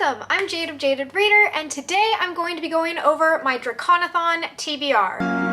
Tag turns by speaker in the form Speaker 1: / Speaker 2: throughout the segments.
Speaker 1: Welcome! I'm Jade of Jaded Reader, and today I'm going to be going over my DraconAthon TBR.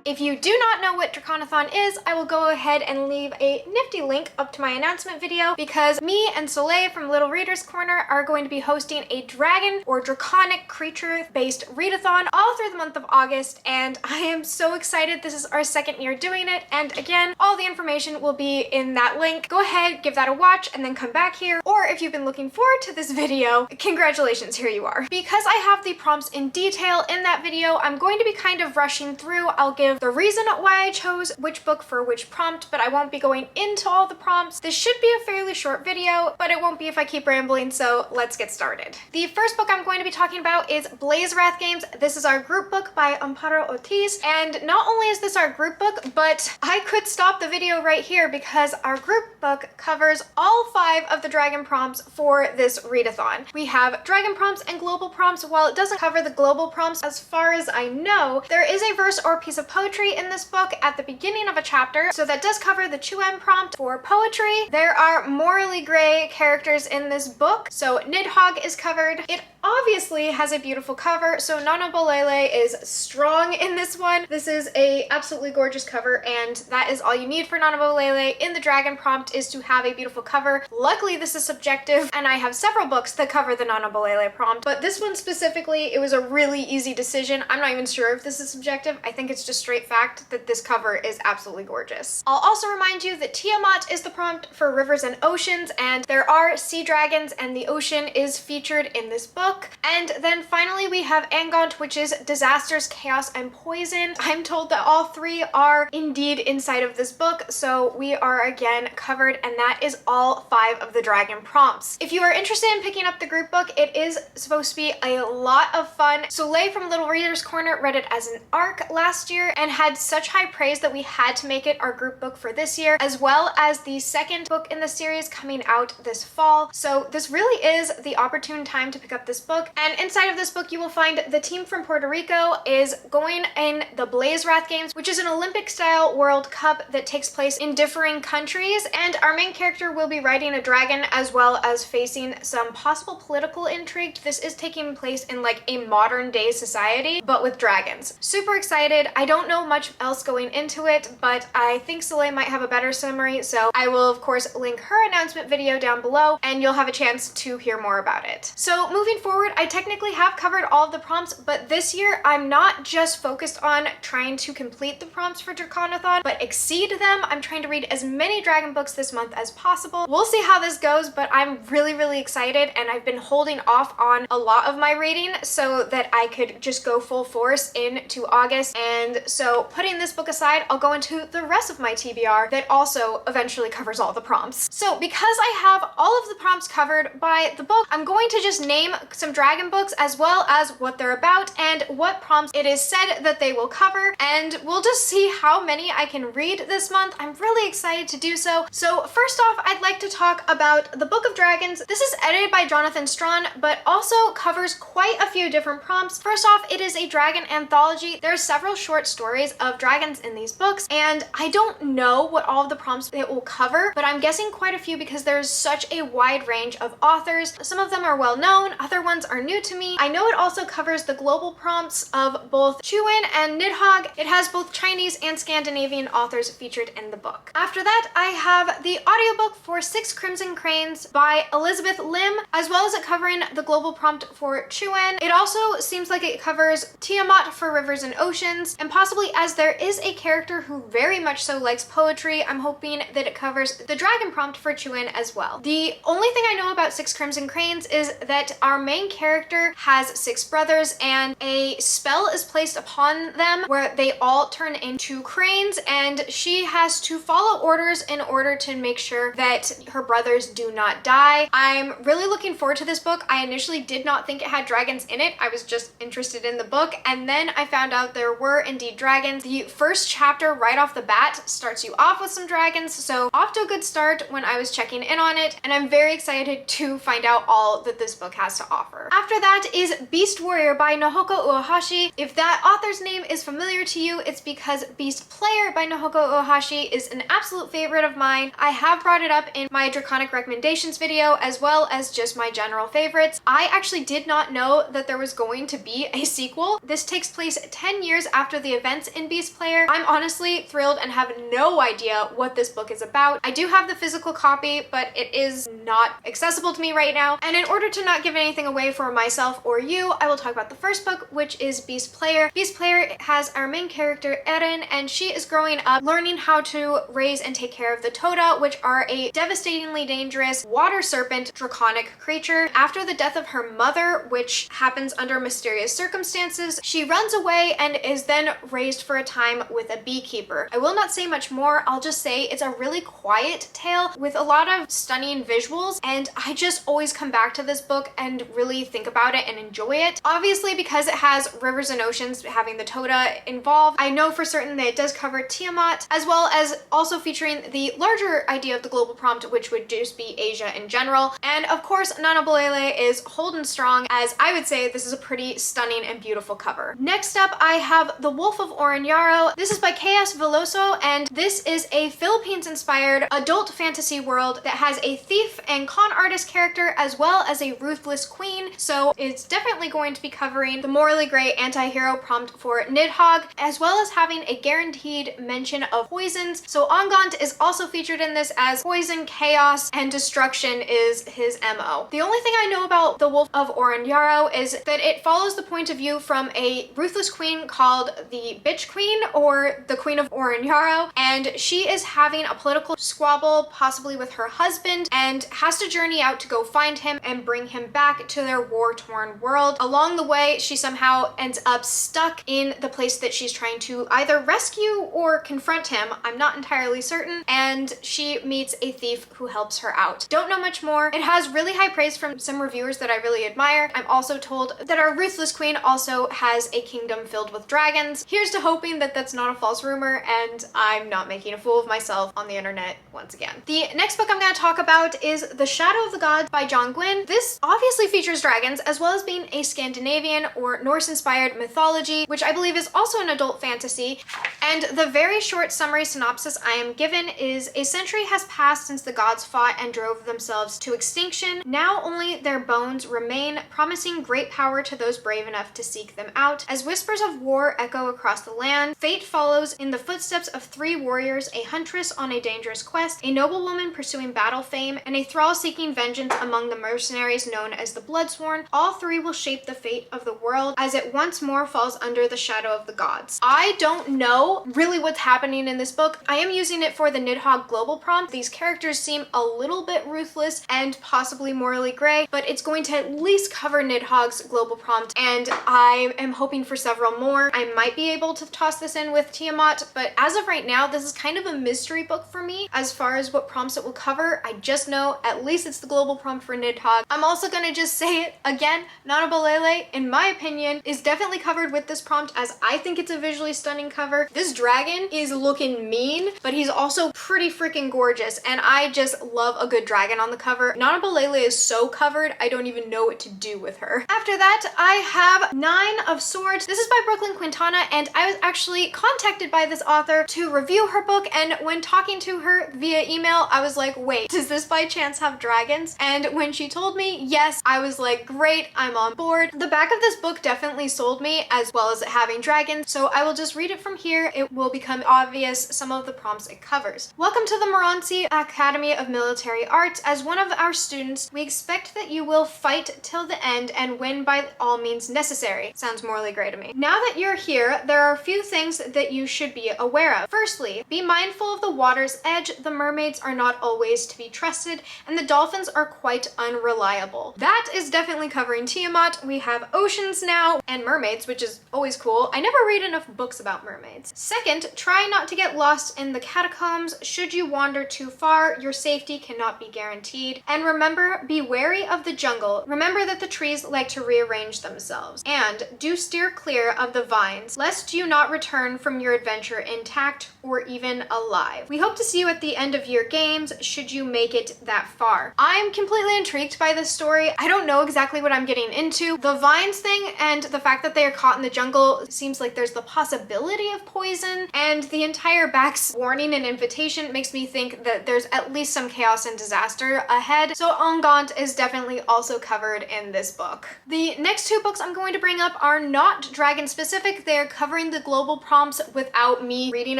Speaker 1: If you do not know what DraconAthon is, I will go ahead and leave a nifty link up to my announcement video because me and Soleil from Little Reader's Corner are going to be hosting a dragon or draconic creature based readathon all through the month of August, and I am so excited. This is our second year doing it, and again, all the information will be in that link. Go ahead, give that a watch, and then come back here. Or if you've been looking forward to this video, congratulations, here you are. Because I have the prompts in detail in that video, I'm going to be kind of rushing through. I'll give the reason why I chose which book for which prompt, but I won't be going into all the prompts. This should be a fairly short video, but it won't be if I keep rambling, so let's get started. The first book I'm going to be talking about is Blazewrath Games. This is our group book by Amparo Ortiz, and not only is this our group book, but I could stop the video right here because our group book covers all 5 of the dragon prompts for this readathon. We have dragon prompts and global prompts. While it doesn't cover the global prompts, as far as I know, there is a verse or piece of poetry in this book at the beginning of a chapter, so that does cover the Chiwen prompt for poetry. There are morally gray characters in this book, so Nidhogg is covered. It obviously has a beautiful cover, so Nanabolele is strong in this one. This is a absolutely gorgeous cover, and that is all you need for Nanabolele in the dragon prompt, is to have a beautiful cover. Luckily, this is subjective, and I have several books that cover the Nanabolele prompt, but this one specifically, it was a really easy decision. I'm not even sure if this is subjective. I think it's just straight fact that this cover is absolutely gorgeous. I'll also remind you that Tiamat is the prompt for rivers and oceans, and there are sea dragons, and the ocean is featured in this book. And then finally we have Angont, which is disasters, chaos, and poison. I'm told that all 3 are indeed inside of this book, so we are again covered, and that is all 5 of the dragon prompts. If you are interested in picking up the group book, it is supposed to be a lot of fun. Soleil from Little Reader's Corner read it as an ARC last year and had such high praise that we had to make it our group book for this year, as well as the second book in the series coming out this fall. So this really is the opportune time to pick up this book. And inside of this book, you will find the team from Puerto Rico is going in the Blazewrath Games, which is an Olympic-style World Cup that takes place in differing countries. And our main character will be riding a dragon, as well as facing some possible political intrigue. This is taking place in like a modern day society, but with dragons. Super excited. I don't know much else going into it, but I think Soleil might have a better summary, so I will of course link her announcement video down below, and you'll have a chance to hear more about it. So moving forward, I technically have covered all of the prompts, but this year I'm not just focused on trying to complete the prompts for DraconAthon, but exceed them. I'm trying to read as many dragon books this month as possible. We'll see how this goes, but I'm really excited, and I've been holding off on a lot of my reading so that I could just go full force into August. And so putting this book aside, I'll go into the rest of my TBR that also eventually covers all the prompts. So because I have all of the prompts covered by the book, I'm going to just name some dragon books as well as what they're about and what prompts it is said that they will cover, and we'll just see how many I can read this month. I'm really excited to do so. So first off, I'd like to talk about the Book of Dragons. This is edited by Jonathan Strawn, but also covers quite a few different prompts. First off, it is a dragon anthology. There are several short stories of dragons in these books, and I don't know what all of the prompts it will cover, but I'm guessing quite a few because there's such a wide range of authors. Some of them are well known, other ones are new to me. I know it also covers the global prompts of both Chiwen and Nidhogg. It has both Chinese and Scandinavian authors featured in the book. After that, I have the audiobook for 6 Crimson Cranes by Elizabeth Lim, as well as it covering the global prompt for Chiwen. It also seems like it covers Tiamat for rivers and oceans, and possibly, as there is a character who very much so likes poetry, I'm hoping that it covers the dragon prompt for Chiwen as well. The only thing I know about 6 Crimson Cranes is that our main character has 6 brothers, and a spell is placed upon them where they all turn into cranes, and she has to follow orders in order to make sure that her brothers do not die. I'm really looking forward to this book. I initially did not think it had dragons in it. I was just interested in the book, and then I found out there were indeed dragons. The first chapter right off the bat starts you off with some dragons, so off to a good start when I was checking in on it, and I'm very excited to find out all that this book has to offer. offer. After that is Beast Warrior by Nahoko Uehashi. If that author's name is familiar to you, it's because Beast Player by Nahoko Uehashi is an absolute favorite of mine. I have brought it up in my Draconic recommendations video, as well as just my general favorites. I actually did not know that there was going to be a sequel. This takes place 10 years after the events in Beast Player. I'm honestly thrilled and have no idea what this book is about. I do have the physical copy, but it is not accessible to me right now. And in order to not give anything away for myself or you, I will talk about the first book, which is Beast Player. Beast Player has our main character, Erin, and she is growing up learning how to raise and take care of the Toda, which are a devastatingly dangerous water serpent draconic creature. After the death of her mother, which happens under mysterious circumstances, she runs away and is then raised for a time with a beekeeper. I will not say much more. I'll just say it's a really quiet tale with a lot of stunning visuals, and I just always come back to this book and really think about it and enjoy it. Obviously, because it has rivers and oceans having the Toda involved, I know for certain that it does cover Tiamat, as well as also featuring the larger idea of the global prompt, which would just be Asia in general. And of course, Nanabolele is holding strong, as I would say this is a pretty stunning and beautiful cover. Next up, I have The Wolf of Oronyaro. This is by K.S. Veloso, and this is a Philippines-inspired adult fantasy world that has a thief and con artist character, as well as a ruthless queen. So it's definitely going to be covering the morally gray anti-hero prompt for Nidhogg, as well as having a guaranteed mention of poisons. So Angont is also featured in this, as poison, chaos, and destruction is his MO. The only thing I know about The Wolf of Oronyaro is that it follows the point of view from a ruthless queen called the Bitch Queen, or the Queen of Oronyaro, and she is having a political squabble, possibly with her husband, and has to journey out to go find him and bring him back to their war-torn world. Along the way, she somehow ends up stuck in the place that she's trying to either rescue or confront him. I'm not entirely certain, and she meets a thief who helps her out. Don't know much more. It has really high praise from some reviewers that I really admire. I'm also told that our ruthless queen also has a kingdom filled with dragons. Here's to hoping that that's not a false rumor and I'm not making a fool of myself on the internet once again. The next book I'm going to talk about is The Shadow of the Gods by John Gwynne. This obviously features dragons, as well as being a Scandinavian or Norse-inspired mythology, which I believe is also an adult fantasy. And the very short summary synopsis I am given is: a century has passed since the gods fought and drove themselves to extinction. Now only their bones remain, promising great power to those brave enough to seek them out. As whispers of war echo across the land, fate follows in the footsteps of three warriors, a huntress on a dangerous quest, a noblewoman pursuing battle fame, and a thrall seeking vengeance among the mercenaries known as the Bloodsworn. All three will shape the fate of the world as it once more falls under the shadow of the gods. I don't know really what's happening in this book. I am using it for the Nidhogg global prompt. These characters seem a little bit ruthless and possibly morally gray, but it's going to at least cover Nidhogg's global prompt, and I am hoping for several more. I might be able to toss this in with Tiamat, but as of right now, this is kind of a mystery book for me as far as what prompts it will cover. I just know at least it's the global prompt for Nidhogg. I'm also gonna just say it again, Nanabolele, in my opinion, is definitely covered with this prompt, as I think it's a visually stunning cover. This dragon is looking mean, but he's also pretty freaking gorgeous, and I just love a good dragon on the cover. Nanabolele is so covered, I don't even know what to do with her. After that, I have Nine of Swords. This is by Brooklyn Quintana, and I was actually contacted by this author to review her book, and when talking to her via email, I was like, wait, does this by chance have dragons? And when she told me yes, I was like, great, I'm on board. The back of this book definitely sold me, as well as it having dragons, so I will just read it from here. It will become obvious some of the prompts it covers. Welcome to the Moronsi Academy of Military Arts. As one of our students, we expect that you will fight till the end and win by all means necessary. Sounds morally gray to me. Now that you're here, there are a few things that you should be aware of. Firstly, be mindful of the water's edge. The mermaids are not always to be trusted, and the dolphins are quite unreliable. That is definitely covering Tiamat. We have oceans now and mermaids, which is always cool. I never read enough books about mermaids. Second, try not to get lost in the catacombs. Should you wander too far, your safety cannot be guaranteed. And remember, be wary of the jungle. Remember that the trees like to rearrange themselves. And do steer clear of the vines, lest you not return from your adventure intact or even alive. We hope to see you at the end of your games, should you make it that far. I'm completely intrigued by this story. I don't know know exactly what I'm getting into. The vines thing and the fact that they are caught in the jungle seems like there's the possibility of poison, and the entire back's warning and invitation makes me think that there's at least some chaos and disaster ahead. So Angont is definitely also covered in this book. The next two books I'm going to bring up are not dragon specific. They're covering the global prompts without me reading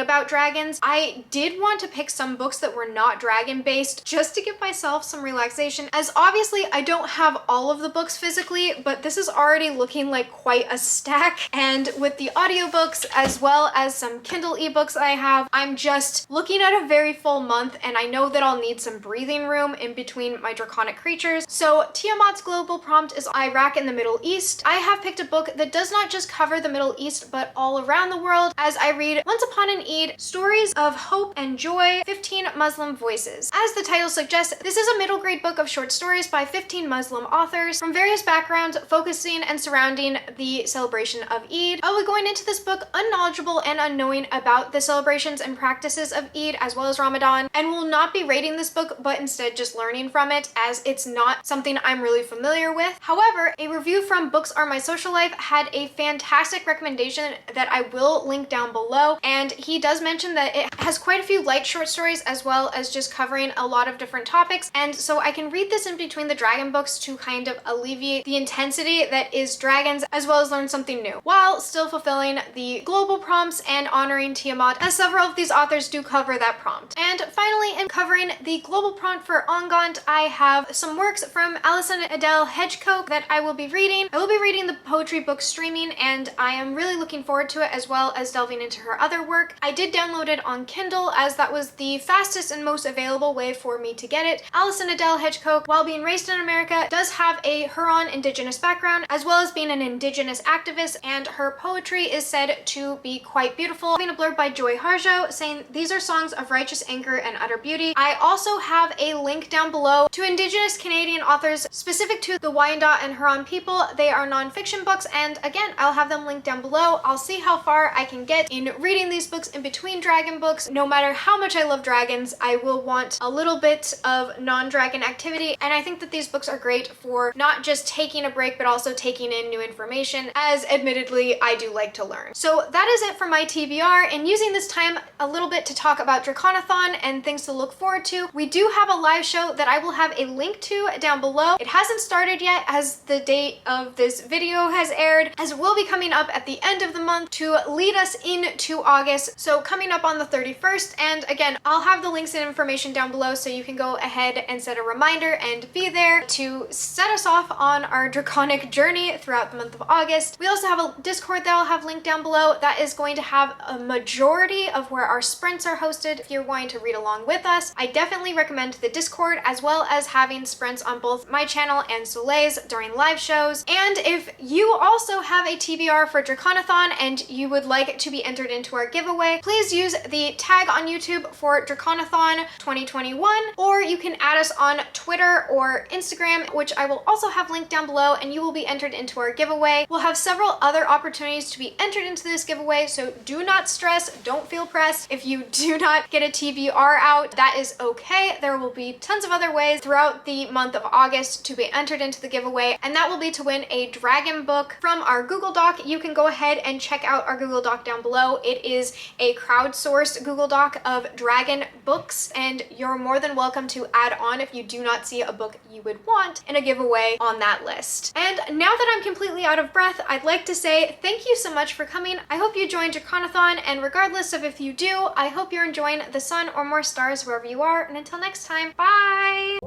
Speaker 1: about dragons. I did want to pick some books that were not dragon based just to give myself some relaxation, as obviously I don't have all of the books physically, but this is already looking like quite a stack. And with the audiobooks as well as some Kindle ebooks I have, I'm just looking at a very full month, and I know that I'll need some breathing room in between my draconic creatures. So Tiamat's global prompt is Iraq in the Middle East. I have picked a book that does not just cover the Middle East, but all around the world, as I read Once Upon an Eid, Stories of Hope and Joy, 15 Muslim Voices. As the title suggests, this is a middle grade book of short stories by 15 Muslim authors from various backgrounds, focusing and surrounding the celebration of Eid. I'll be going into this book unknowledgeable and unknowing about the celebrations and practices of Eid as well as Ramadan, and will not be rating this book, but instead just learning from it, as it's not something I'm really familiar with. However, a review from Books Are My Social Life had a fantastic recommendation that I will link down below, and he does mention that it has quite a few light short stories as well as just covering a lot of different topics, and so I can read this in between the dragon books to kind of alleviate the intensity that is dragons, as well as learn something new, while still fulfilling the global prompts and honoring Tiamat, as several of these authors do cover that prompt. And finally, in covering the global prompt for Angont, I have some works from Alison Adele Hedgecote that I will be reading. I will be reading the poetry book streaming, and I am really looking forward to it, as well as delving into her other work. I did download it on Kindle, as that was the fastest and most available way for me to get it. Alison Adele Hedgecote, while being raised in America, does have a Huron Indigenous background, as well as being an Indigenous activist, and her poetry is said to be quite beautiful. Having a blurb by Joy Harjo saying, "These are songs of righteous anger and utter beauty." I also have a link down below to Indigenous Canadian authors specific to the Wyandot and Huron people. They are non-fiction books, and again, I'll have them linked down below. I'll see how far I can get in reading these books in between dragon books. No matter how much I love dragons, I will want a little bit of non-dragon activity, and I think that these books are great for not just taking a break, but also taking in new information, as admittedly I do like to learn. So that is it for my TBR, and using this time a little bit to talk about DraconAthon and things to look forward to. We do have a live show that I will have a link to down below. It hasn't started yet, as the date of this video has aired, as it will be coming up at the end of the month to lead us into August. So coming up on the 31st, and again, I'll have the links and information down below, so you can go ahead and set a reminder and be there to set us off on our draconic journey throughout the month of August. We also have a Discord that I'll have linked down below that is going to have a majority of where our sprints are hosted. If you're wanting to read along with us, I definitely recommend the Discord, as well as having sprints on both my channel and Soleil's during live shows. And if you also have a TBR for DraconAthon and you would like to be entered into our giveaway, please use the tag on YouTube for DraconAthon 2021, or you can add us on Twitter or Instagram, which I will also have linked down below, and you will be entered into our giveaway. We'll have several other opportunities to be entered into this giveaway, so do not stress, don't feel pressed. If you do not get a TBR out, that is okay. There will be tons of other ways throughout the month of August to be entered into the giveaway, and that will be to win a dragon book from our Google Doc. You can go ahead and check out our Google Doc down below. It is a crowdsourced Google Doc of dragon books, and you're more than welcome to add on if you do not see a book you would want in a giveaway on that list. And now that I'm completely out of breath, I'd like to say thank you so much for coming. I hope you joined DraconAthon, and regardless of if you do, I hope you're enjoying the sun or more stars wherever you are, and until next time, bye!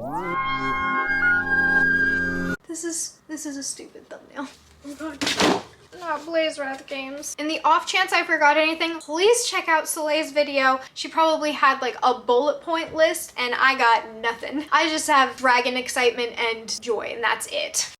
Speaker 1: This is a stupid thumbnail. Oh god. Not Blazewrath games. In the off chance I forgot anything, please check out Soleil's video. She probably had like a bullet point list, and I got nothing. I just have dragon excitement and joy, and that's it.